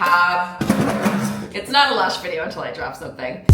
It's not a Lush video until I drop something.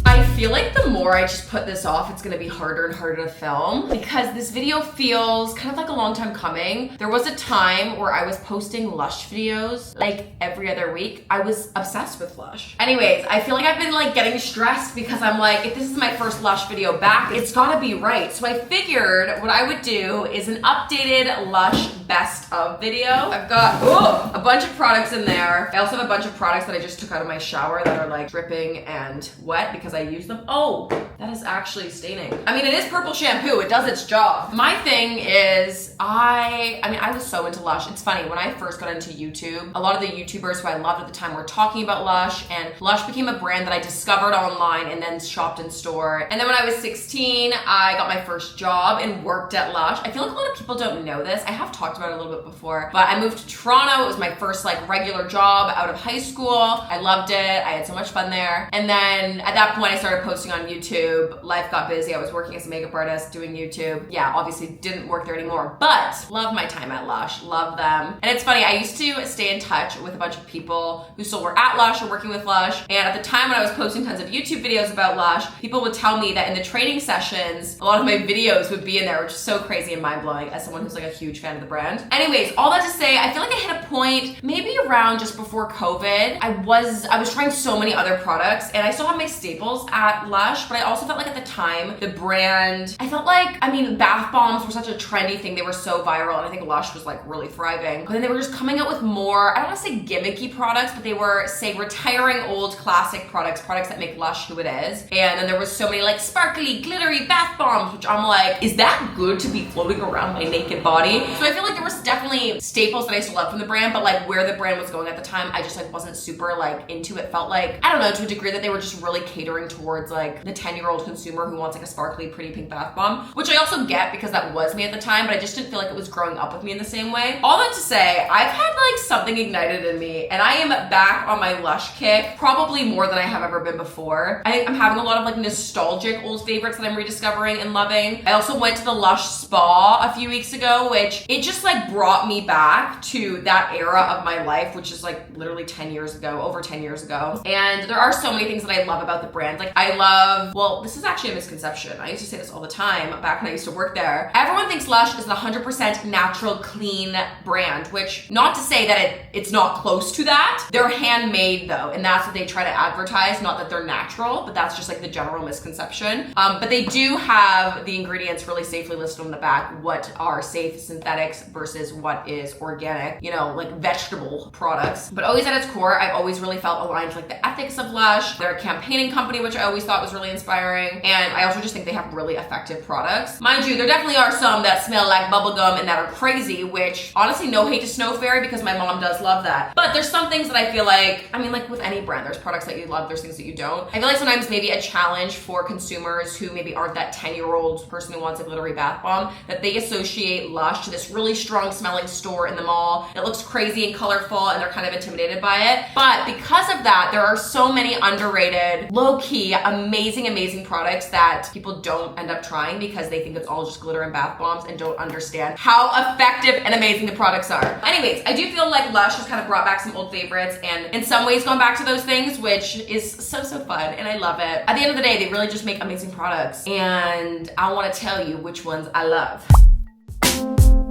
I feel like the more I just put this off, it's gonna be harder and harder to film because this video feels kind of like a long time coming. There was a time where I was posting Lush videos like every other week. I was obsessed with Lush. Anyways, I feel like I've been like getting stressed because I'm like, if this is my first Lush video back, it's gotta be right. So I figured what I would do is an updated Lush best of video. I've got a bunch of products in there. I also have a bunch of products that I just took out of my shower that are like dripping and wet because I use them. Oh, that is actually staining. I mean, it is purple shampoo. It does its job. My thing is, I was so into Lush. It's funny, when I first got into YouTube, a lot of the YouTubers who I loved at the time were talking about Lush, and Lush became a brand that I discovered online and then shopped in store. And then when I was 16, I got my first job and worked at Lush. I feel like a lot of people don't know this. I have talked about it a little bit before, but I moved to Toronto. It was my first like regular job out of high school. I loved it. I had so much fun there. And then at that point, I started posting on YouTube. Life got busy. I was working as a makeup artist doing YouTube. Yeah, obviously didn't work there anymore, but love my time at Lush. Love them. And it's funny, I used to stay in touch with a bunch of people who still were at Lush or working with Lush. And at the time when I was posting tons of YouTube videos about Lush, people would tell me that in the training sessions, a lot of my videos would be in there, which is so crazy and mind-blowing as someone who's like a huge fan of the brand. Anyways, all that to say, I feel like I hit a point maybe around just before COVID. I was trying so many other products, and I still have my staples at Lush, but I also felt like at the time, the brand, I felt like, bath bombs were such a trendy thing. They were so viral, and I think Lush was like really thriving. But then they were just coming out with more, I don't want to say gimmicky products, but they were, say, retiring old classic products that make Lush who it is. And then there was so many like sparkly, glittery bath bombs, which I'm like, is that good to be floating around my naked body? So I feel like there was definitely staples that I used to love from the brand, but like where the brand was going at the time, I just like wasn't super like into it. Felt like, I don't know, to a degree that they were just really catering towards like the 10-year-old consumer who wants like a sparkly, pretty pink bath bomb, which I also get because that was me at the time, but I just didn't feel like it was growing up with me in the same way. All that to say, I've had like something ignited in me, and I am back on my Lush kick, probably more than I have ever been before. I think I'm having a lot of like nostalgic old favorites that I'm rediscovering and loving. I also went to the Lush spa a few weeks ago, which it just like brought me back to that era of my life, which is like literally 10 years ago, over 10 years ago. And there are so many things that I love about the brand. Like I love, well, this is actually a misconception. I used to say this all the time back when I used to work there. Everyone thinks Lush is the 100% natural, clean brand, which not to say that it's not close to that. They're handmade though, and that's what they try to advertise. Not that they're natural, but that's just like the general misconception. But they do have the ingredients really safely listed on the back, what are safe synthetics versus what is organic, you know, like vegetable products. But always at its core, I've always really felt aligned to like the ethics of Lush. They're a campaigning company, which I always thought was really inspiring. And I also just think they have really effective products. Mind you, there definitely are some that smell like bubblegum and that are crazy, which honestly, no hate to Snow Fairy because my mom does love that. But there's some things that I feel like, like with any brand, there's products that you love, there's things that you don't. I feel like sometimes maybe a challenge for consumers who maybe aren't that 10-year-old person who wants a glittery bath bomb, that they associate Lush to this really strong smelling store in the mall that looks crazy and colorful, and they're kind of intimidated by it. But because of that, there are so many underrated, low-key, amazing products that people don't end up trying because they think it's all just glitter and bath bombs and don't understand how effective and amazing the products are. Anyways, I do feel like Lush has kind of brought back some old favorites and in some ways gone back to those things, which is so fun, and I love it. At the end of the day, they really just make amazing products, and I want to tell you which ones I love.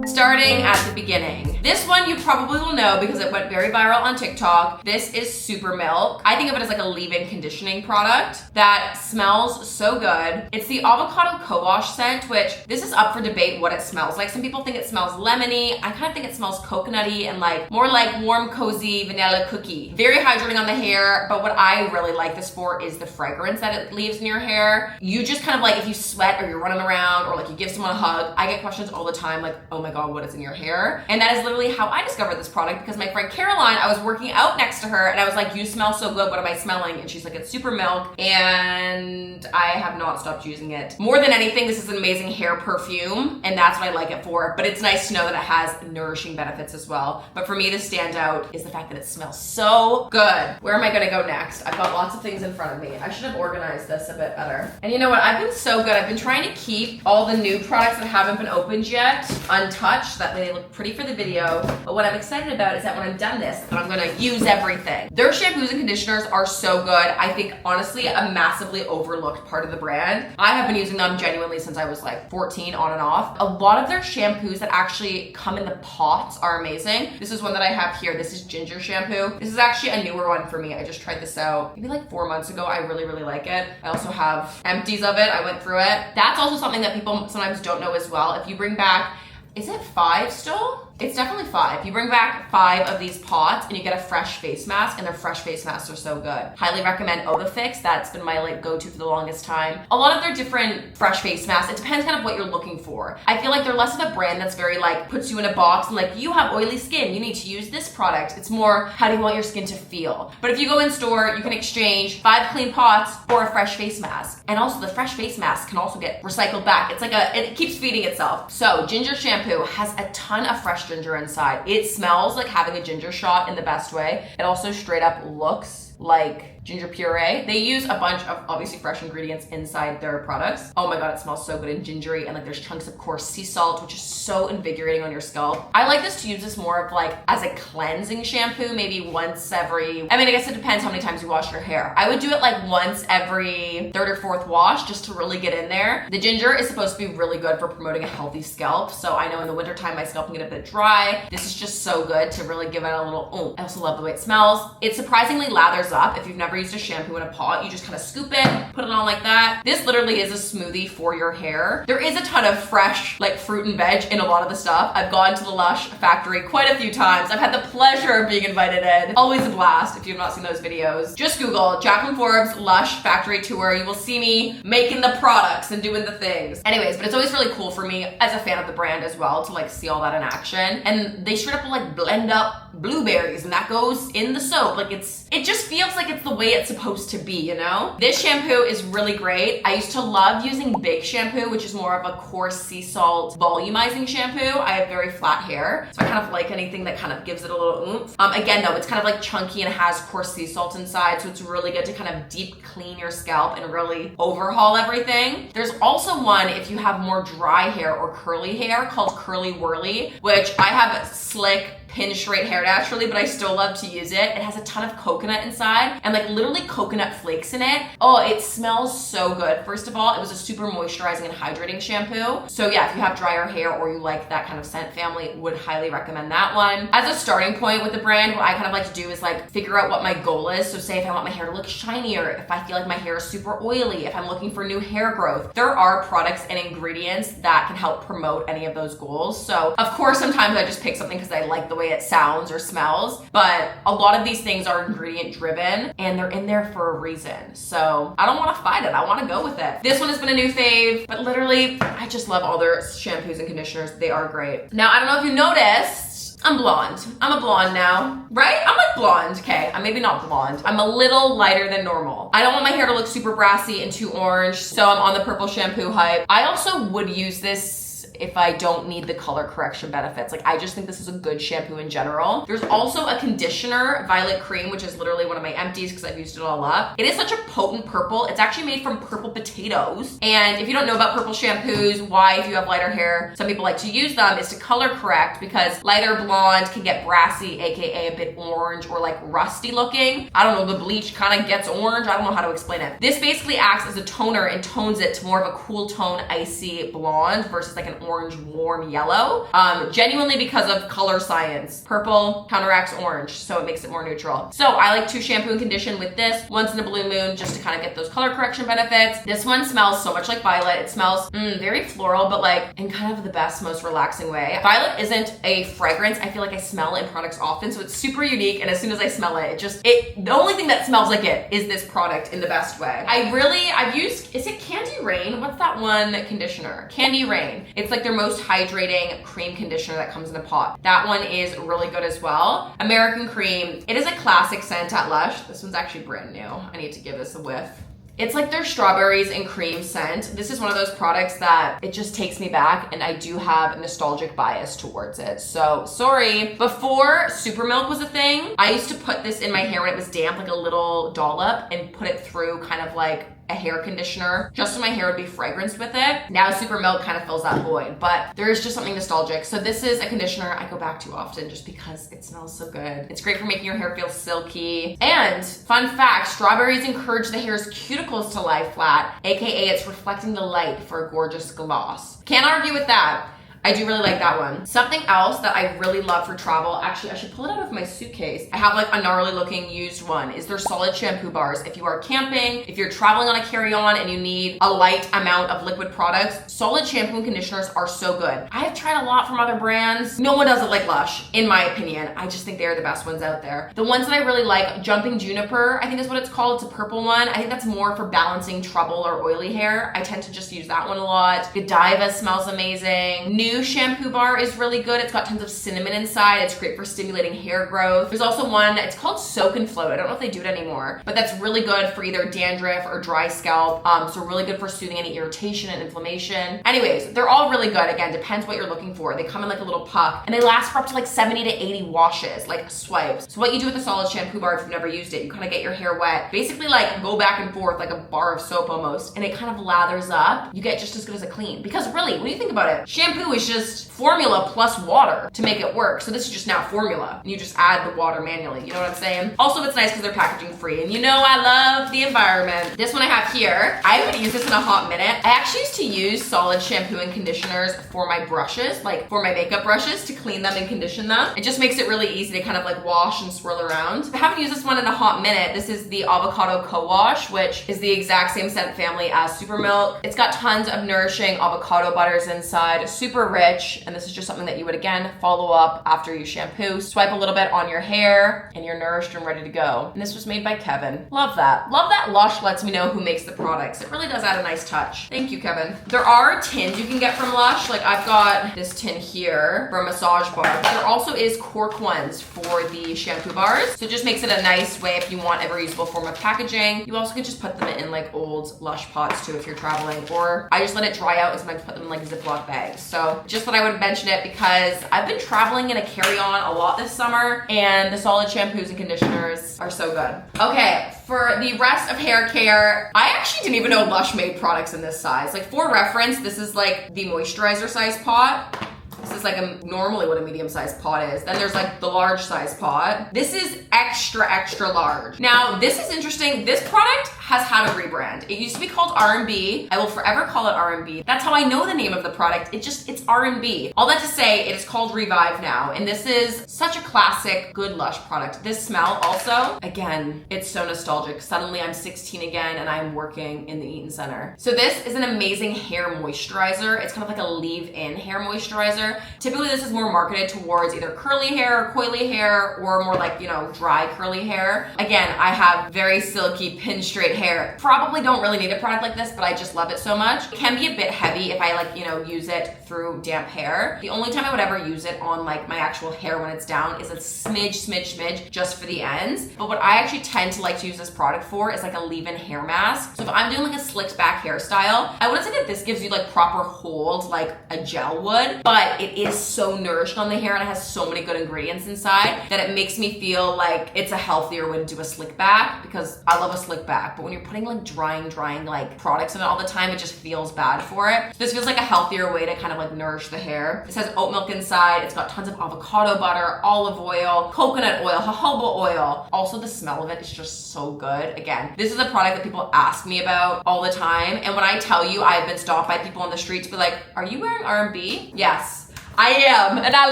Starting at the beginning. This one you probably will know because it went very viral on TikTok. This is Super Milk. I think of it as like a leave-in conditioning product that smells so good. It's the avocado co-wash scent, which this is up for debate what it smells like. Some people think it smells lemony. I kind of think it smells coconutty and like more like warm, cozy vanilla cookie. Very hydrating on the hair, but what I really like this for is the fragrance that it leaves in your hair. You just kind of like, if you sweat or you're running around or like you give someone a hug, I get questions all the time like, oh my God, what is in your hair? And that is literally how I discovered this product because my friend Caroline, I was working out next to her and I was like, you smell so good, what am I smelling? And she's like, it's Super Milk, and I have not stopped using it. More than anything, this is an amazing hair perfume and that's what I like it for, but it's nice to know that it has nourishing benefits as well. But for me, the standout is the fact that it smells so good. Where am I gonna go next? I've got lots of things in front of me. I should have organized this a bit better. And you know what? I've been so good. I've been trying to keep all the new products that haven't been opened yet untouched touch. That way they look pretty for the video. But what I'm excited about is that when I'm done this, that I'm gonna use everything. Their shampoos and conditioners are so good. I think, honestly, a massively overlooked part of the brand. I have been using them genuinely since I was like 14 on and off. A lot of their shampoos that actually come in the pots are amazing. This is one that I have here. This is ginger shampoo. This is actually a newer one for me. I just tried this out maybe like 4 months ago. I really, really like it. I also have empties of it. I went through it. That's also something that people sometimes don't know as well. If you bring back, is it 5 still? It's definitely 5. You bring back 5 of these pots and you get a fresh face mask, and their fresh face masks are so good. Highly recommend Fix. That's been my like go-to for the longest time. A lot of their different fresh face masks, it depends kind of what you're looking for. I feel like they're less of a brand that's very like puts you in a box and like, you have oily skin, you need to use this product. It's more, how do you want your skin to feel? But if you go in store, you can exchange 5 clean pots for a fresh face mask. And also the fresh face mask can also get recycled back. It's like it keeps feeding itself. So ginger shampoo has a ton of fresh ginger inside. It smells like having a ginger shot in the best way. It also straight up looks like ginger puree. They use a bunch of obviously fresh ingredients inside their products. Oh my god, it smells so good and gingery, and like there's chunks of coarse sea salt, which is so invigorating on your scalp. I like this to use this more of like as a cleansing shampoo, maybe once every, I mean, I guess it depends how many times you wash your hair. I would do it like once every 3rd or 4th wash just to really get in there. The ginger is supposed to be really good for promoting a healthy scalp. So I know in the wintertime my scalp can get a bit dry. This is just so good to really give it a little oomph. I also love the way it smells. It surprisingly lathers up. If you've never used a shampoo in a pot, you just kind of scoop it, put it on like that. This literally is a smoothie for your hair. There is a ton of fresh like fruit and veg in a lot of the stuff. I've gone to the Lush factory quite a few times. I've had the pleasure of being invited in. Always a blast. If you've not seen those videos, just Google Jaclyn Forbes Lush factory tour. You will see me making the products and doing the things. Anyways, but it's always really cool for me as a fan of the brand as well to like see all that in action. And they straight up like blend up blueberries and that goes in the soap. Like it just feels like it's the way it's supposed to be, you know? This shampoo is really great. I used to love using Big shampoo, which is more of a coarse sea salt volumizing shampoo. I have very flat hair, so I kind of like anything that kind of gives it a little oomph. Again though, it's kind of like chunky and has coarse sea salt inside, so it's really good to kind of deep clean your scalp and really overhaul everything. There's also one if you have more dry hair or curly hair called Curly Whirly, which I have slick pin straight hair naturally, but I still love to use it. It has a ton of coconut inside and like literally coconut flakes in it. Oh, it smells so good. First of all, it was a super moisturizing and hydrating shampoo. So yeah, if you have drier hair or you like that kind of scent family, would highly recommend that one. As a starting point with the brand, what I kind of like to do is like figure out what my goal is. So say if I want my hair to look shinier, if I feel like my hair is super oily, if I'm looking for new hair growth, there are products and ingredients that can help promote any of those goals. So of course, sometimes I just pick something because I like the way it sounds or smells, but a lot of these things are ingredient driven and they're in there for a reason. So I don't want to fight it. I want to go with it. This one has been a new fave, but literally I just love all their shampoos and conditioners. They are great. Now, I don't know if you noticed, I'm blonde. I'm a blonde now, right? I'm like blonde. Okay, I'm maybe not blonde. I'm a little lighter than normal. I don't want my hair to look super brassy and too orange, so I'm on the purple shampoo hype. I also would use this if I don't need the color correction benefits. Like I just think this is a good shampoo in general. There's also a conditioner, Violet Cream, which is literally one of my empties because I've used it all up. It is such a potent purple. It's actually made from purple potatoes. And if you don't know about purple shampoos, why, if you have lighter hair, some people like to use them, is to color correct because lighter blonde can get brassy, AKA a bit orange or like rusty looking. I don't know, the bleach kind of gets orange. I don't know how to explain it. This basically acts as a toner and tones it to more of a cool tone, icy blonde versus like an orange warm yellow, genuinely because of color science. Purple counteracts orange, so it makes it more neutral. So I like to shampoo and condition with this once in a blue moon just to kind of get those color correction benefits. This one smells so much like violet. It smells very floral, but like in kind of the best, most relaxing way. Violet isn't a fragrance I feel like I smell in products often, so it's super unique, and as soon as I smell it, the only thing that smells like it is this product in the best way. I've used, is it Candy Rain? What's that one conditioner? Candy Rain. It's like their most hydrating cream conditioner that comes in a pot. That one is really good as well. American Cream. It is a classic scent at Lush. This one's actually brand new. I need to give this a whiff. It's like their strawberries and cream scent. This is one of those products that it just takes me back, and I do have a nostalgic bias towards it. So sorry. Before Super Milk was a thing, I used to put this in my hair when it was damp, like a little dollop, and put it through kind of like a hair conditioner just so my hair would be fragranced with it. Now Super Milk kind of fills that void, but there is just something nostalgic. So this is a conditioner I go back to often just because it smells so good. It's great for making your hair feel silky. And fun fact, strawberries encourage the hair's cuticles to lie flat, aka it's reflecting the light for a gorgeous gloss. Can't argue with that. I do really like that one. Something else that I really love for travel, actually I should pull it out of my suitcase. I have like a gnarly looking used one, is their solid shampoo bars. If you are camping, if you're traveling on a carry-on and you need a light amount of liquid products, solid shampoo and conditioners are so good. I have tried a lot from other brands. No one does it like Lush, in my opinion. I just think they're the best ones out there. The ones that I really like, Jumping Juniper, I think is what it's called. It's a purple one. I think that's more for balancing trouble or oily hair. I tend to just use that one a lot. Godiva smells amazing. New shampoo bar is really good. It's got tons of cinnamon inside. It's great for stimulating hair growth. There's also one, it's called Soak and Float. I don't know if they do it anymore, but that's really good for either dandruff or dry scalp. So really good for soothing any irritation and inflammation. Anyways, they're all really good. Again, depends what you're looking for. They come in like a little puck and they last for up to like 70 to 80 washes, like swipes. So what you do with a solid shampoo bar, if you've never used it, you kind of get your hair wet, basically like go back and forth like a bar of soap almost, and it kind of lathers up. You get just as good as a clean. Because really, when you think about it, shampoo is just formula plus water to make it work. So this is just now formula, and you just add the water manually. You know what I'm saying? Also, it's nice because they're packaging free, and you know I love the environment. This one I have here, I haven't used this in a hot minute. I actually used to use solid shampoo and conditioners for my brushes, like for my makeup brushes, to clean them and condition them. It just makes it really easy to kind of like wash and swirl around. I haven't used this one in a hot minute. This is the Avocado Co-Wash, which is the exact same scent family as Super Milk. It's got tons of nourishing avocado butters inside, super rich. And this is just something that you would, again, follow up after you shampoo. Swipe a little bit on your hair and you're nourished and ready to go. And this was made by Kevin. Love that. Love that Lush lets me know who makes the products. It really does add a nice touch. Thank you, Kevin. There are tins you can get from Lush. Like I've got this tin here for a massage bar. But there also is cork ones for the shampoo bars. So it just makes it a nice way if you want a reusable form of packaging. You also could just put them in like old Lush pots too if you're traveling. Or I just let it dry out and sometimes put them in like Ziploc bags. So just thought I would mention it because I've been traveling in a carry-on a lot this summer, and the solid shampoos and conditioners are so good. Okay, for the rest of hair care, I actually didn't even know Lush made products in this size. Like for reference, this is like the moisturizer size pot. This is like normally what a medium-sized pot is. Then there's like the large size pot. This is extra, extra large. Now, this is interesting. This product has had a rebrand. It used to be called R&B. I will forever call it R&B. That's how I know the name of the product. It's R&B. All that to say, it is called Revive now. And this is such a classic, good Lush product. This smell also, again, it's so nostalgic. Suddenly I'm 16 again and I'm working in the Eaton Center. So this is an amazing hair moisturizer. It's kind of like a leave-in hair moisturizer. Typically this is more marketed towards either curly hair or coily hair or more like, you know, dry curly hair. Again, I have very silky pin straight hair. Probably don't really need a product like this, but I just love it so much. It can be a bit heavy if I like, you know, use it through damp hair. The only time I would ever use it on like my actual hair when it's down is a smidge just for the ends. But what I actually tend to like to use this product for is like a leave-in hair mask. So if I'm doing like a slicked back hairstyle, I wouldn't say that this gives you like proper hold like a gel would, but it is so nourished on the hair and it has so many good ingredients inside that it makes me feel like it's a healthier way to do a slick back, because I love a slick back, but when you're putting like drying like products in it all the time, it just feels bad for it. So this feels like a healthier way to kind of like nourish the hair. It says oat milk inside. It's got tons of avocado butter, olive oil, coconut oil, jojoba oil. Also the smell of it is just so good. Again, this is a product that people ask me about all the time. And when I tell you I've been stopped by people on the street to be like, are you wearing R&B? Yes. I am, and I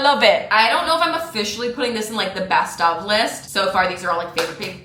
love it. I don't know if I'm officially putting this in like the best of list. So far, these are all like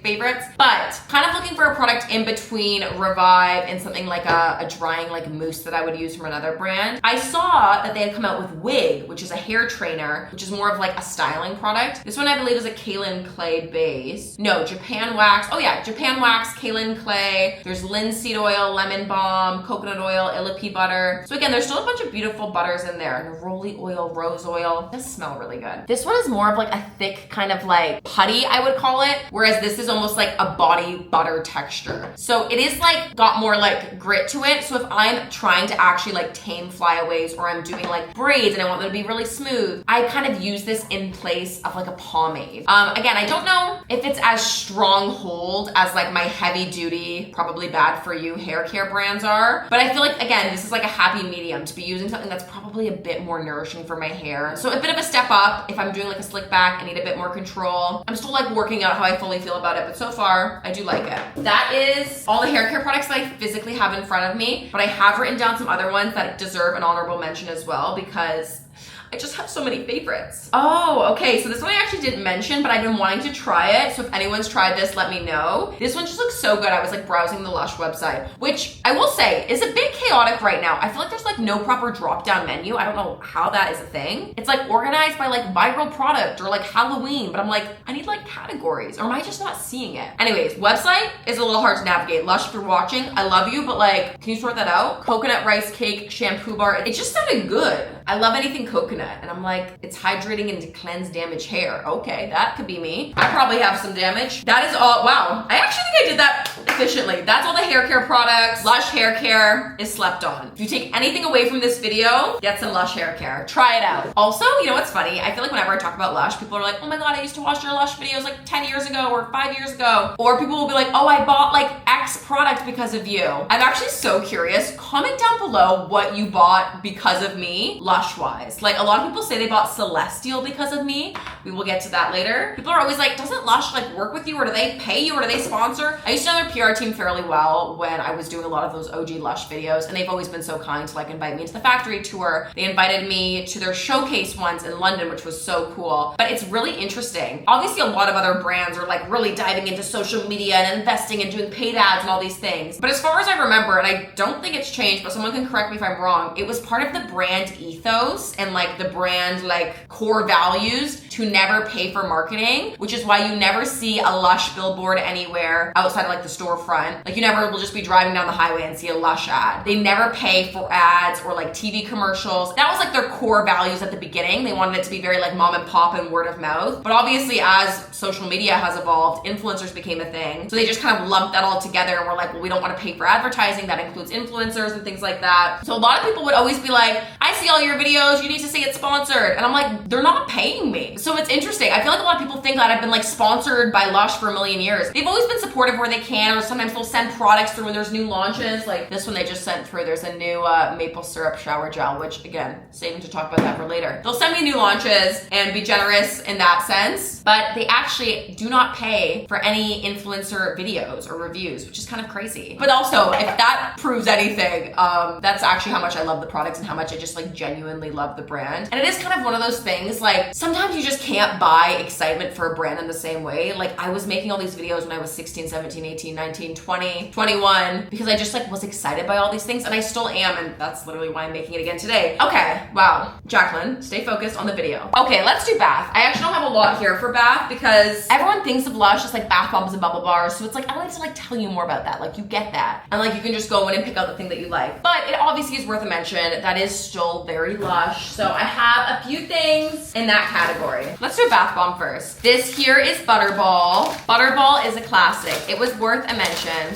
favorites, but kind of looking for a product in between Revive and something like a drying like mousse that I would use from another brand. I saw that they had come out with Wig, which is a hair trainer, which is more of like a styling product. This one I believe is a kaolin clay base. No, Japan wax. Oh yeah, Japan wax, kaolin clay. There's linseed oil, lemon balm, coconut oil, illipi butter. So again, there's still a bunch of beautiful butters in there. Neroli oil, oil, rose oil. It does smell really good. This one is more of like a thick kind of like putty, I would call it, whereas this is almost like a body butter texture. So it is like got more like grit to it. So if I'm trying to actually like tame flyaways, or I'm doing like braids and I want them to be really smooth, I kind of use this in place of like a pomade. Again, I don't know if it's as strong hold as like my heavy duty, probably bad for you hair care brands are, but I feel like, again, this is like a happy medium to be using something that's probably a bit more nourishing for my hair. So a bit of a step up. If I'm doing like a slick back, I need a bit more control. I'm still like working out how I fully feel about it, but so far I do like it. That is all the hair care products that I physically have in front of me, but I have written down some other ones that deserve an honorable mention as well, because I just have so many favorites. Oh, okay, so this one I actually didn't mention, but I've been wanting to try it. So if anyone's tried this, let me know. This one just looks so good. I was like browsing the Lush website, which I will say is a bit chaotic right now. I feel like there's like no proper drop-down menu. I don't know how that is a thing. It's like organized by like viral product or like Halloween, but I'm like, I need like categories, or am I just not seeing it? Anyways, website is a little hard to navigate. Lush, if you're watching, I love you, but like, can you sort that out? Coconut rice cake shampoo bar. It just sounded good. I love anything coconut. And I'm like, it's hydrating and to cleanse damaged hair. Okay, that could be me. I probably have some damage. That is all, wow. I actually think I did that efficiently. That's all the hair care products. Lush hair care is slept on. If you take anything away from this video, get some Lush hair care. Try it out. Also, you know what's funny? I feel like whenever I talk about Lush, people are like, oh my God, I used to watch your Lush videos like 10 years ago or 5 years ago. Or people will be like, oh, I bought like X product because of you. I'm actually so curious. Comment down below what you bought because of me, Lush wise. Like a lot of people say they bought Celestial because of me. We will get to that later. People are always like, doesn't Lush like work with you, or do they pay you, or do they sponsor? I used to know their PR team fairly well when I was doing a lot of those OG Lush videos, and they've always been so kind to like invite me into the factory tour. They invited me to their showcase once in London, which was so cool. But it's really interesting. Obviously, a lot of other brands are like really diving into social media and investing and doing paid ads and all these things. But as far as I remember, and I don't think it's changed, but someone can correct me if I'm wrong, it was part of the brand ethos and like the brand like core values to never pay for marketing, which is why you never see a Lush billboard anywhere outside of like the storefront. Like you never will just be driving down the highway and see a Lush ad. They never pay for ads or like TV commercials. That was like their core values at the beginning. They wanted it to be very like mom and pop and word of mouth. But obviously as social media has evolved, influencers became a thing. So they just kind of lumped that all together and were like, well, we don't want to pay for advertising. That includes influencers and things like that. So a lot of people would always be like, I see all your videos, you need to say it's sponsored. And I'm like, they're not paying me. So it's interesting. I feel like a lot of people think that I've been like sponsored by Lush for a million years. They've always been supportive where they can, or sometimes they'll send products through when there's new launches. Like this one they just sent through. There's a new maple syrup shower gel, which again, saving to talk about that for later. They'll send me new launches and be generous in that sense, but they actually do not pay for any influencer videos or reviews, which is kind of crazy. But also, if that proves anything, that's actually how much I love the products and how much I just like genuinely love the brand. And it is kind of one of those things, like sometimes you just can't buy excitement for a brand in the same way. Like I was making all these videos when I was 16, 17, 18, 19, 20, 21, because I just like was excited by all these things, and I still am, and that's literally why I'm making it again today. Okay, wow. Jaclyn, stay focused on the video. Okay, let's do bath. I actually don't have a lot here for bath because everyone thinks of Lush as like bath bombs and bubble bars, so it's like I like to like tell you more about that. Like you get that, and like you can just go in and pick out the thing that you like. But it obviously is worth a mention. That is still very Lush, so I have a few things in that category. Let's do a bath bomb first. This here is Butterball. Butterball is a classic. It was worth a mention.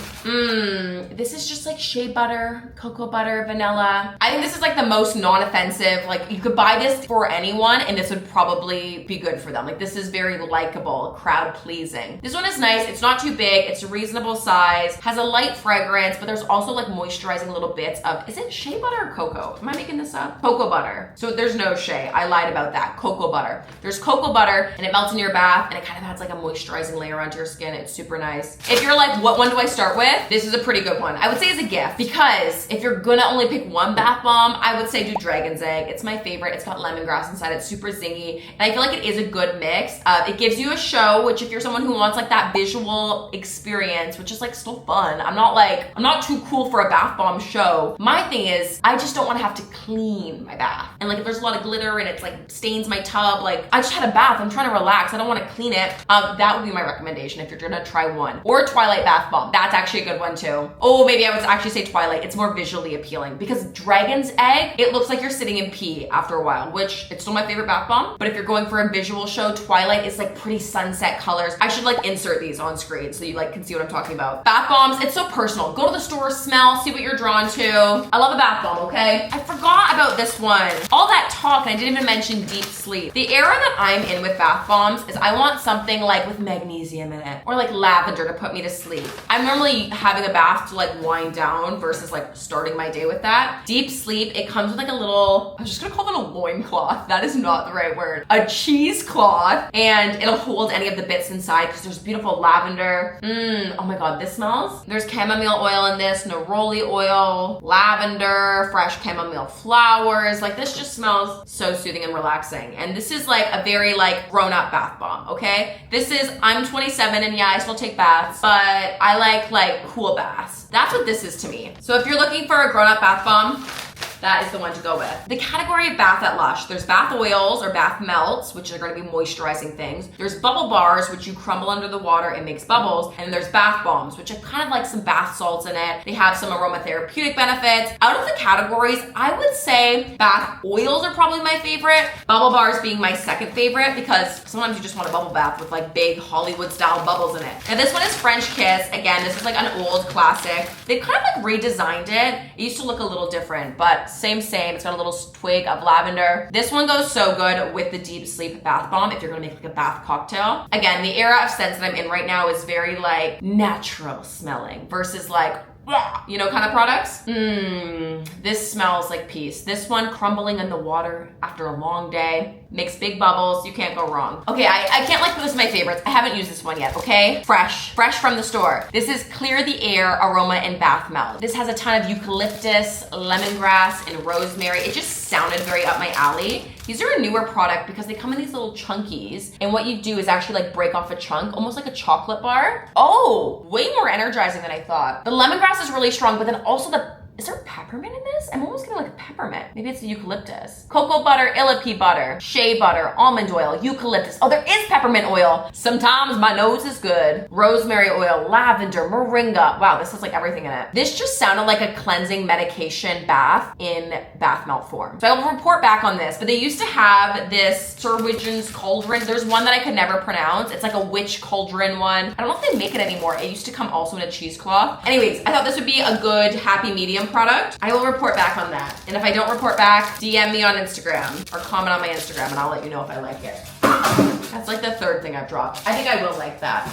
This is just like shea butter, cocoa butter, vanilla. I think this is like the most non-offensive. Like you could buy this for anyone and this would probably be good for them. Like this is very likable, crowd pleasing. This one is nice. It's not too big. It's a reasonable size. Has a light fragrance, but there's also like moisturizing little bits of, is it shea butter or cocoa? Am I making this up? Cocoa butter. So there's no shea. I lied about that. Cocoa butter. There's cocoa butter and it melts in your bath and it kind of adds like a moisturizing layer onto your skin. It's super nice. If you're like, what one do I start with? This is a pretty good one. I would say as a gift, because if you're gonna only pick one bath bomb, I would say do Dragon's Egg. It's my favorite. It's got lemongrass inside. It's super zingy. And I feel like it is a good mix. It gives you a show, which if you're someone who wants like that visual experience, which is like still fun. I'm not too cool for a bath bomb show. My thing is, I just don't want to have to clean my bath. And like if there's a lot of glitter and it's like stains my tub. Like I just had a bath, I'm trying to relax, I don't want to clean it. That would be my recommendation if you're gonna try one. Or Twilight Bath Bomb, that's actually a good one too. Oh, maybe I would actually say Twilight, it's more visually appealing because Dragon's Egg, it looks like you're sitting in pee after a while, which it's still my favorite bath bomb. But if you're going for a visual show, Twilight is like pretty sunset colors. I should like insert these on screen so you like can see what I'm talking about. Bath bombs, it's so personal. Go to the store, smell, see what you're drawn to. I love a bath bomb, okay? I forgot about this one. All that talk, and I didn't even mention deep sleep. The era that I'm in with bath bombs is I want something like with magnesium in it or like lavender to put me to sleep. I'm normally having a bath to like wind down versus like starting my day with that. Deep sleep, it comes with like a little, I'm just gonna call it a loincloth. That is not the right word. A cheesecloth, and it'll hold any of the bits inside because there's beautiful lavender. Oh my God, this smells. There's chamomile oil in this, neroli oil, lavender, fresh chamomile flowers. Like this just smells so soothing and relaxing. And this is like a very like grown-up bath bomb, okay? This is, I'm 27 and yeah, I still take baths, but I like cool baths. That's what this is to me. So if you're looking for a grown-up bath bomb, that is the one to go with. The category of bath at Lush, there's bath oils or bath melts, which are gonna be moisturizing things. There's bubble bars, which you crumble under the water, it makes bubbles. And then there's bath bombs, which have kind of like some bath salts in it. They have some aromatherapeutic benefits. Out of the categories, I would say bath oils are probably my favorite. Bubble bars being my second favorite because sometimes you just want a bubble bath with like big Hollywood style bubbles in it. Now this one is French Kiss. Again, this is like an old classic. They've kind of like redesigned it. It used to look a little different, but same. It's got a little twig of lavender. This one goes so good with the deep sleep bath bomb if you're gonna make like a bath cocktail. Again, the era of scents that I'm in right now is very like natural smelling versus like, you know, kind of products. This smells like peace. This one crumbling in the water after a long day. Makes big bubbles, you can't go wrong. Okay, I can't like put this in my favorites. I haven't used this one yet, okay? Fresh from the store. This is Clear the Air Aroma and Bath Melt. This has a ton of eucalyptus, lemongrass, and rosemary. It just sounded very up my alley. These are a newer product because they come in these little chunkies. And what you do is actually like break off a chunk, almost like a chocolate bar. Oh, way more energizing than I thought. The lemongrass is really strong, but then also is there peppermint in this? I'm almost getting like a peppermint. Maybe it's the eucalyptus. Cocoa butter, illipede butter, shea butter, almond oil, eucalyptus. Oh, there is peppermint oil. Sometimes my nose is good. Rosemary oil, lavender, moringa. Wow, this has like everything in it. This just sounded like a cleansing medication bath in bath melt form. So I will report back on this, but they used to have this Sir Widgeon's cauldron. There's one that I could never pronounce. It's like a witch cauldron one. I don't know if they make it anymore. It used to come also in a cheesecloth. Anyways, I thought this would be a good happy medium product. I will report back on that. And if I don't report back, DM me on Instagram or comment on my Instagram and I'll let you know if I like it. That's like the third thing I've dropped. I think I will like that.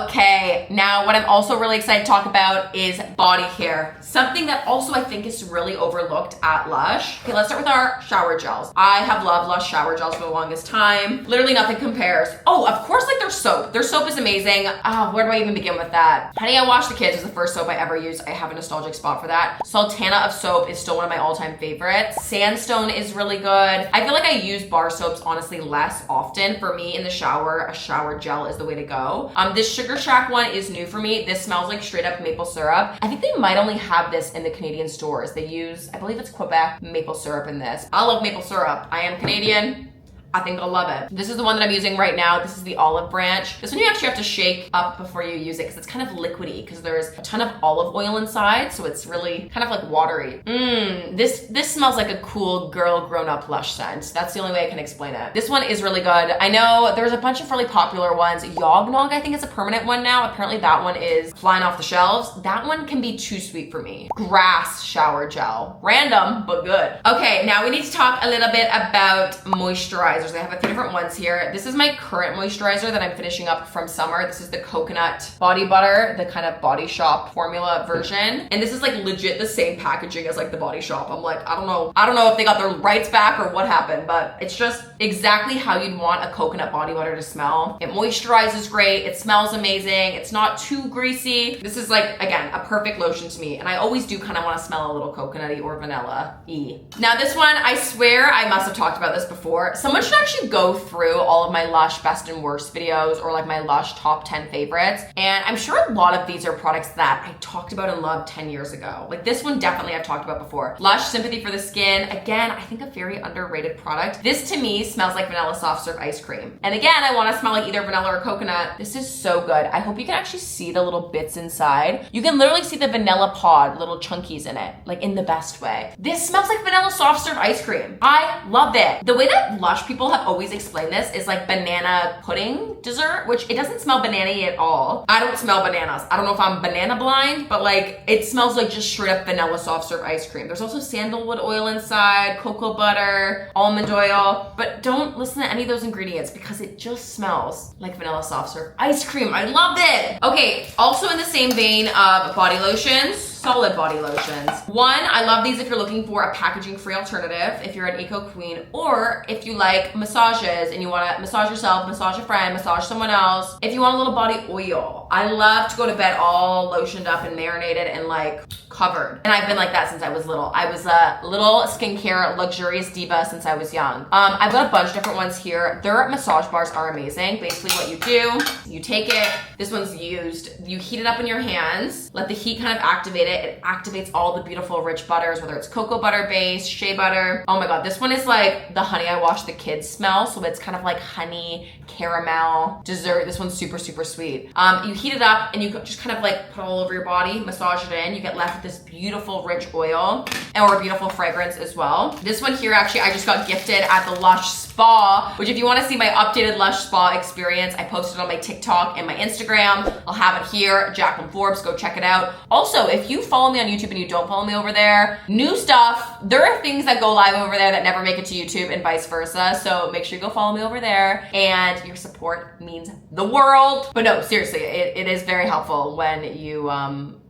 Okay, now what I'm also really excited to talk about is body care. Something that also I think is really overlooked at Lush. Okay, let's start with our shower gels. I have loved Lush shower gels for the longest time. Literally nothing compares. Oh, of course, like their soap. Their soap is amazing. Where do I even begin with that? Honey, I Wash the Kids is the first soap I ever used. I have a nostalgic spot for that. Sultana of soap is still one of my all-time favorites. Sandstone is really good. I feel like I use bar soaps honestly less often. For me in the shower, a shower gel is the way to go. This Sugar Shack one is new for me. This smells like straight up maple syrup. I think they might only have this in the Canadian stores. They use, I believe it's Quebec maple syrup in this. I love maple syrup. I am Canadian. I think I'll love it. This is the one that I'm using right now. This is the Olive Branch. This one you actually have to shake up before you use it because it's kind of liquidy because there's a ton of olive oil inside, so it's really kind of like watery. This smells like a cool girl grown-up Lush scent. That's the only way I can explain it. This one is really good. I know there's a bunch of really popular ones. Yognog, I think it's a permanent one now. Apparently that one is flying off the shelves. That one can be too sweet for me. Grass shower gel. Random, but good. Okay, now we need to talk a little bit about moisturizers. I have a few different ones here. This is my current moisturizer that I'm finishing up from summer. This is the coconut body butter, the kind of Body Shop formula version. And this is like legit the same packaging as like the Body Shop. I'm like, I don't know if they got their rights back or what happened, but it's just exactly how you'd want a coconut body butter to smell. It moisturizes great. It smells amazing. It's not too greasy. This is like, again, a perfect lotion to me. And I always do kind of want to smell a little coconutty or vanilla-y. Now this one, I swear I must have talked about this before. Someone should actually go through all of my Lush best and worst videos, or like my Lush top 10 favorites. And I'm sure a lot of these are products that I talked about and loved 10 years ago. Like this one definitely I've talked about before. Lush Sympathy for the Skin. Again, I think a very underrated product. This to me smells like vanilla soft serve ice cream. And again, I want to smell like either vanilla or coconut. This is so good. I hope you can actually see the little bits inside. You can literally see the vanilla pod, little chunkies in it, like in the best way. This smells like vanilla soft serve ice cream. I love it. The way that Lush people have always explained this is like banana pudding dessert, which it doesn't smell banana-y at all. I don't smell bananas. I don't know if I'm banana blind, but like it smells like just straight up vanilla soft serve ice cream. There's also sandalwood oil inside, cocoa butter, almond oil, but don't listen to any of those ingredients because it just smells like vanilla soft serve ice cream. I love it. Okay, also in the same vein of body lotions, solid body lotions. One, I love these if you're looking for a packaging-free alternative, if you're an eco queen, or if you like massages and you want to massage yourself, massage a friend, massage someone else. If you want a little body oil, I love to go to bed all lotioned up and marinated and like covered. And I've been like that since I was little. I was a little skincare luxurious diva since I was young. I've got a bunch of different ones here. Their massage bars are amazing. Basically what you do, you take it, this one's used, you heat it up in your hands, let the heat kind of activate it. It activates all the beautiful rich butters, whether it's cocoa butter based, shea butter. Oh my God, this one is like the honey I wash the kids smell. So it's kind of like honey, caramel, dessert. This one's super, super sweet. You heat it up and you just kind of like put it all over your body, massage it in. You get left with this beautiful rich oil or a beautiful fragrance as well. This one here, actually, I just got gifted at the Lush Spa, which if you want to see my updated Lush Spa experience, I posted on my TikTok and my Instagram. I'll have it here, Jaclyn Forbes, go check it out. Also, if you follow me on YouTube and you don't follow me over there, new stuff, there are things that go live over there that never make it to YouTube and vice versa. So make sure you go follow me over there, and your support means the world. But no, seriously, it is very helpful when you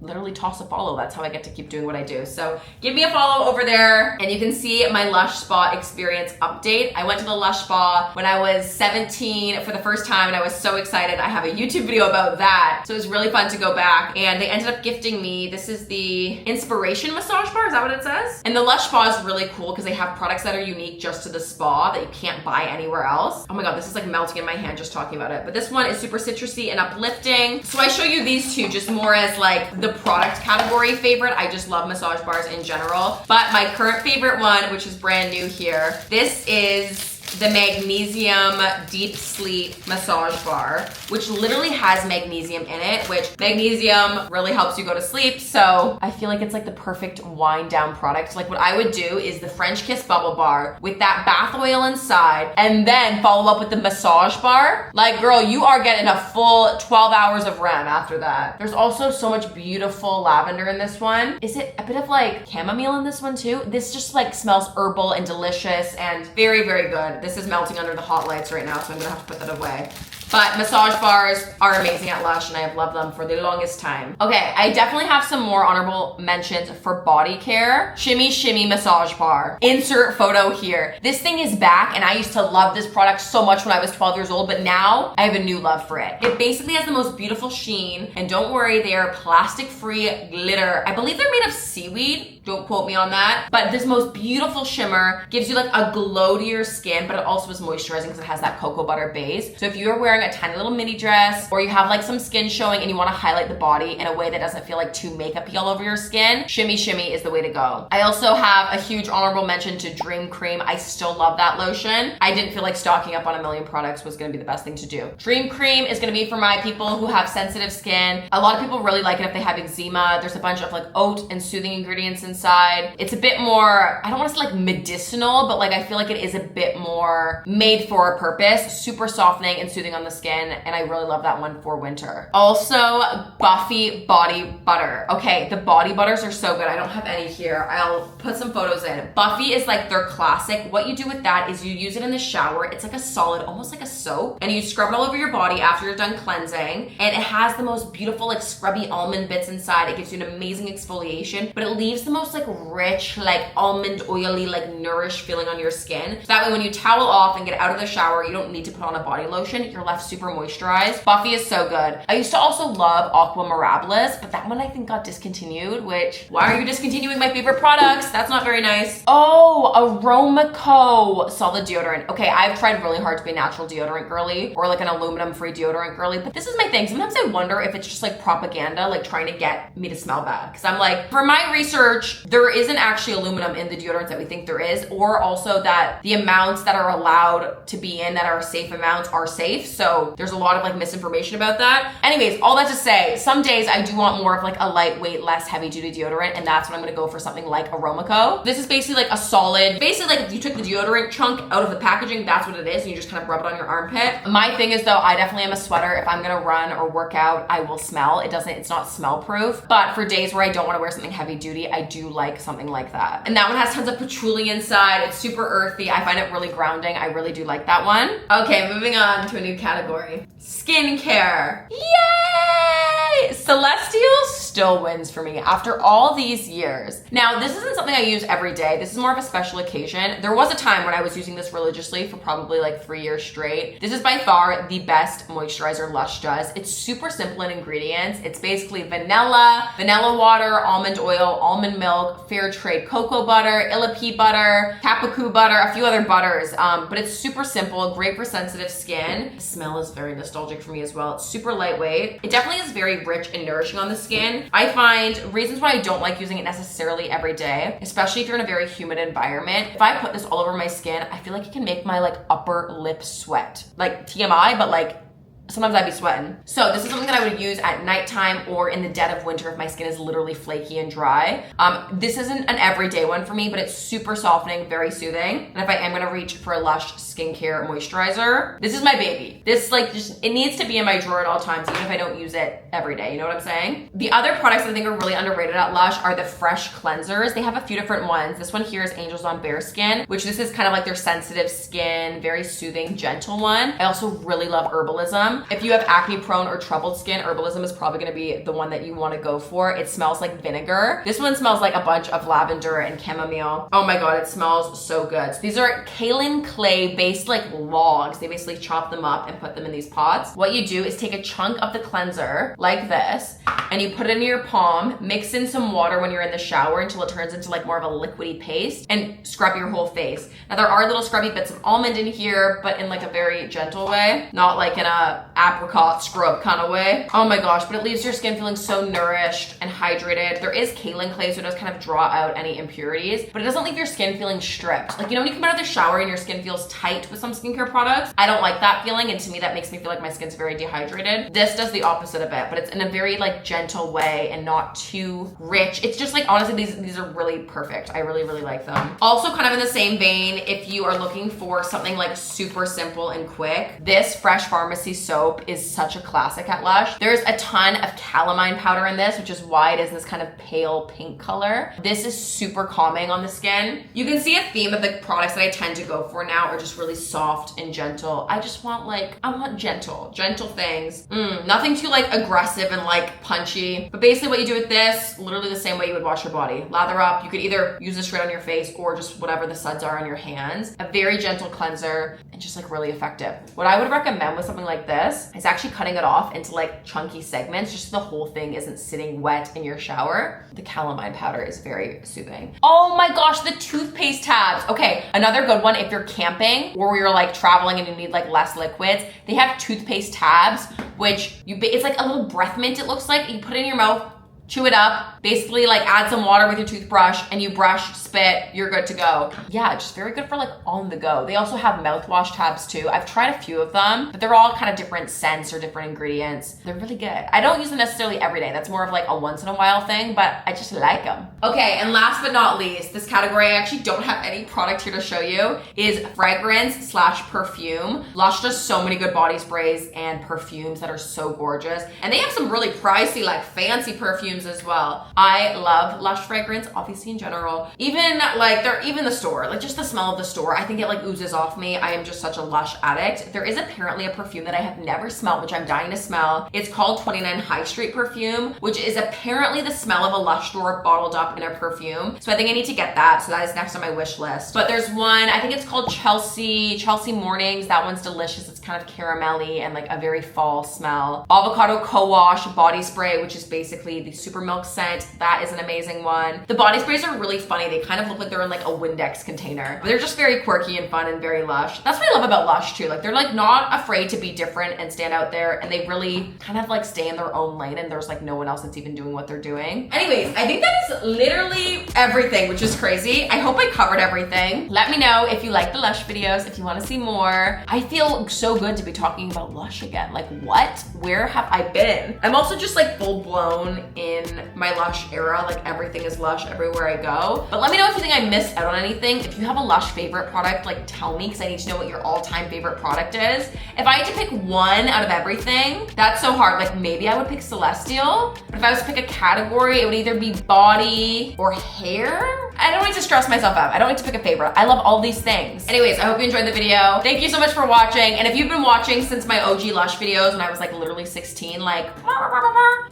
literally toss a follow. That's how I get to keep doing what I do. So give me a follow over there and you can see my Lush Spa experience update. I went to the Lush Spa when I was 17 for the first time and I was so excited. I have a YouTube video about that. So it was really fun to go back, and they ended up gifting me, this is the Inspiration Massage Bar, is that what it says? And the Lush Spa is really cool because they have products that are unique just to the spa that you can't buy anywhere else. Oh my God, this is like melting in my hand just talking about it. But this one is super citrusy and uplifting. So I show you these two just more as like the product category favorite. I just love massage bars in general. But my current favorite one, which is brand new here, this is the Magnesium Deep Sleep Massage Bar, which literally has magnesium in it, which magnesium really helps you go to sleep. So I feel like it's like the perfect wind down product. Like what I would do is the French Kiss Bubble Bar with that bath oil inside, and then follow up with the massage bar. Like girl, you are getting a full 12 hours of REM after that. There's also so much beautiful lavender in this one. Is it a bit of like chamomile in this one too? This just like smells herbal and delicious and very, very good. This is melting under the hot lights right now, so I'm gonna have to put that away. But massage bars are amazing at Lush and I have loved them for the longest time. Okay, I definitely have some more honorable mentions for body care. Shimmy Shimmy Massage Bar. Insert photo here. This thing is back and I used to love this product so much when I was 12 years old, but now I have a new love for it. It basically has the most beautiful sheen, and don't worry, they are plastic-free glitter. I believe they're made of seaweed. Don't quote me on that. But this most beautiful shimmer gives you like a glow to your skin, but it also is moisturizing because it has that cocoa butter base. So if you're wearing a tiny little mini dress, or you have like some skin showing and you want to highlight the body in a way that doesn't feel like too makeup-y all over your skin, Shimmy Shimmy is the way to go. I also have a huge honorable mention to Dream Cream. I still love that lotion. I didn't feel like stocking up on a million products was going to be the best thing to do. Dream Cream is going to be for my people who have sensitive skin. A lot of people really like it if they have eczema. There's a bunch of like oat and soothing ingredients inside. It's a bit more, I don't want to say like medicinal, but like I feel like it is a bit more made for a purpose. Super softening and soothing on the skin, and I really love that one for winter. Also, Buffy Body Butter. Okay, the body butters are so good. I don't have any here. I'll put some photos in. Buffy is like their classic. What you do with that is you use it in the shower. It's like a solid, almost like a soap, and you scrub it all over your body after you're done cleansing, and it has the most beautiful like scrubby almond bits inside. It gives you an amazing exfoliation, but it leaves the most most like rich, like almond oily, like nourished feeling on your skin. So that way when you towel off and get out of the shower, you don't need to put on a body lotion. You're left super moisturized. Buffy is so good. I used to also love Aqua Mirabilis, but that one I think got discontinued, which, why are you discontinuing my favorite products? That's not very nice. Oh, Aromaco solid deodorant. Okay, I've tried really hard to be a natural deodorant girly or like an aluminum free deodorant girly, but this is my thing. Sometimes I wonder if it's just like propaganda, like trying to get me to smell bad. Cause I'm like, for my research, there isn't actually aluminum in the deodorants that we think there is, or also that the amounts that are allowed to be in that are safe amounts are safe. So there's a lot of like misinformation about that. Anyways, all that to say, some days I do want more of like a lightweight, less heavy duty deodorant, and that's when I'm gonna go for something like Aromaco. This is basically like a solid, basically like if you took the deodorant chunk out of the packaging, that's what it is, and you just kind of rub it on your armpit. My thing is though, I definitely am a sweater. If I'm gonna run or work out, I will smell. It's not smell proof, but for days where I don't wanna wear something heavy duty, I do like something like that. And that one has tons of patchouli inside. It's super earthy. I find it really grounding. I really do like that one. Okay, moving on to a new category. Skincare. Yay! Celestial still wins for me after all these years. Now, this isn't something I use every day. This is more of a special occasion. There was a time when I was using this religiously for probably like 3 years straight. This is by far the best moisturizer Lush does. It's super simple in ingredients. It's basically vanilla water, almond oil, almond milk, fair trade cocoa butter, Illa butter, Kapaku butter, a few other butters. But it's super simple, great for sensitive skin. The smell is very nostalgic for me as well. It's super lightweight. It definitely is very rich and nourishing on the skin. I find reasons why I don't like using it necessarily every day, especially if you're in a very humid environment. If I put this all over my skin, I feel like it can make my like upper lip sweat. Like TMI, but like sometimes I'd be sweating. So this is something that I would use at nighttime or in the dead of winter if my skin is literally flaky and dry. This isn't an everyday one for me, but it's super softening, very soothing. And if I am gonna reach for a Lush skincare moisturizer, this is my baby. This like just, it needs to be in my drawer at all times, even if I don't use it every day, you know what I'm saying? The other products that I think are really underrated at Lush are the fresh cleansers. They have a few different ones. This one here is Angels on Bare Skin, which this is kind of like their sensitive skin, very soothing, gentle one. I also really love Herbalism. If you have acne prone or troubled skin, Herbalism is probably gonna be the one that you wanna go for. It smells like vinegar. This one smells like a bunch of lavender and chamomile. Oh my God, it smells so good. So these are kaolin clay based like logs. They basically chop them up and put them in these pots. What you do is take a chunk of the cleanser like this, and you put it in your palm, mix in some water when you're in the shower until it turns into like more of a liquidy paste, and scrub your whole face. Now there are little scrubby bits of almond in here, but in like a very gentle way, not like in a apricot scrub kind of way. Oh my gosh, but it leaves your skin feeling so nourished and hydrated. There is kaolin clay, so it does kind of draw out any impurities, but it doesn't leave your skin feeling stripped. Like, you know, when you come out of the shower and your skin feels tight with some skincare products, I don't like that feeling, and to me that makes me feel like my skin's very dehydrated. This does the opposite of it, but it's in a very like gentle way and not too rich. It's just like, honestly, these are really perfect. I really, really like them. Also kind of in the same vein, if you are looking for something like super simple and quick, this Fresh Pharmacy soap is such a classic at Lush. There's a ton of calamine powder in this, which is why it is this kind of pale pink color. This is super calming on the skin. You can see a theme of the products that I tend to go for now are just really soft and gentle. I just want like, I want gentle things. Nothing too like aggressive and like punchy. But basically what you do with this, literally the same way you would wash your body. Lather up. You could either use this straight on your face or just whatever the suds are on your hands. A very gentle cleanser and just like really effective. What I would recommend with something like this is actually cutting it off into like chunky segments, just so the whole thing isn't sitting wet in your shower. The calamine powder is very soothing. Oh my gosh, the toothpaste tabs. Okay, another good one if you're camping or you're like traveling and you need like less liquids. They have toothpaste tabs, which it's like a little breath mint, it looks like. You put it in your mouth, chew it up, basically like add some water with your toothbrush and you brush, spit, you're good to go. Yeah, just very good for like on the go. They also have mouthwash tabs too. I've tried a few of them, but they're all kind of different scents or different ingredients. They're really good. I don't use them necessarily every day. That's more of like a once in a while thing, but I just like them. Okay, and last but not least, this category I actually don't have any product here to show you, is fragrance / perfume. Lush does so many good body sprays and perfumes that are so gorgeous. And they have some really pricey, like fancy perfumes perfumes as well. I love Lush fragrance, obviously in general. Even the store, like just the smell of the store, I think it like oozes off me. I am just such a Lush addict. There is apparently a perfume that I have never smelled, which I'm dying to smell. It's called 29 High Street perfume, which is apparently the smell of a Lush store bottled up in a perfume. So I think I need to get that. So that is next on my wish list. But there's one, I think it's called Chelsea Mornings. That one's delicious. It's kind of caramelly and like a very fall smell. Avocado Co-Wash body spray, which is basically the super milk scent. That is an amazing one. The body sprays are really funny. They kind of look like they're in like a Windex container. But they're just very quirky and fun and very Lush. That's what I love about Lush too. Like they're like not afraid to be different and stand out there, and they really kind of like stay in their own lane, and there's like no one else that's even doing what they're doing. Anyways, I think that is literally everything, which is crazy. I hope I covered everything. Let me know if you like the Lush videos, if you want to see more. I feel so good to be talking about Lush again. Like what? Where have I been? I'm also just like full blown in my Lush era. Like everything is Lush everywhere I go. But let me know if you think I missed out on anything. If you have a Lush favorite product, like tell me, because I need to know what your all-time favorite product is. If I had to pick one out of everything, that's so hard. Like maybe I would pick Celestial, but if I was to pick a category, it would either be body or hair. I don't need to stress myself out. I don't need to pick a favorite. I love all these things. Anyways, I hope you enjoyed the video. Thank you so much for watching. And if you've been watching since my OG Lush videos when I was like literally 16, like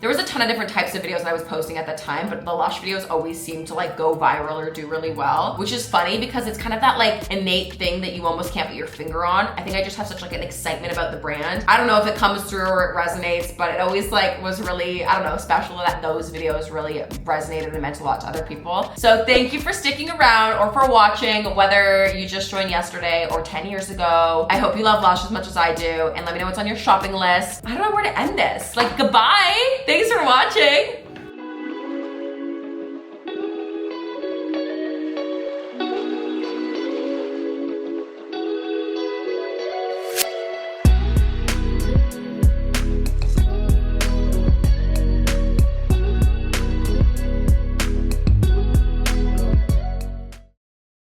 there was a ton of different types of videos that I was posting at the time, but the Lush videos always seem to like go viral or do really well, which is funny because it's kind of that like innate thing that you almost can't put your finger on. I think I just have such like an excitement about the brand. I don't know if it comes through or it resonates, but it always like was really, I don't know, special that those videos really resonated and meant a lot to other people. So thank you for sticking around or for watching, whether you just joined yesterday or 10 years ago. I hope you love Lush as much as I do, and let me know what's on your shopping list. I don't know where to end this. Like, goodbye. Thanks for watching.